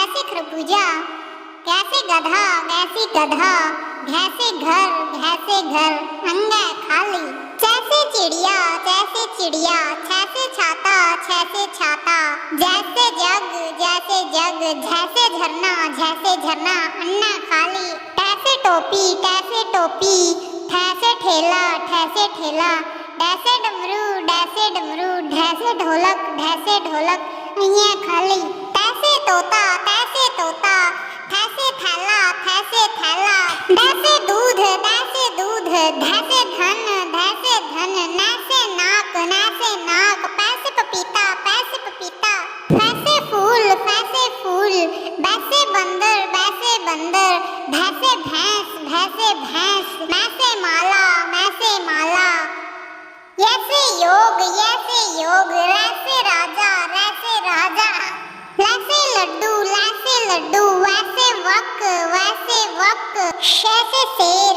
कैसे खरबूजा, कैसे गधा, कैसी गधा, घैसे घर, घैसे घर, अंगै खाली, जैसे चिड़िया, जैसे चिड़िया, छैसे छाता, छैसे छाता, जैसे जग, जैसे जग, झैसे झरना, झैसे झरना, अन्ना खाली, कैसे टोपी, कैसे टोपी, ठैसे ठेला, ठैसे ठेला, डैसे डमरू, डैसे डमरू, ढैसे ढोलक, ढैसे ढोलक, अइयां खाली, तैसे तोता, तैसे तोता, थैसे थैला, थैसे थैला, डैसे दूध, दैसे दूध, धैसे धन, धैसे धन, नैसे नाक, नैसे नाक, पैसे पपीता, पैसे पपीता, फैसे फूल, फैसे फूल, बैसे बंदर, बैसे बंदर, भैसे भैंस, भैसे भैंस, मैसे माला, मैसे माला, ऐसे योग, ऐसे योग, रैसे राजा, रैसे राजा, लैसे लड्डू, लैसे लड्डू, वैसे वक, वैसे वक, शैसे शेर,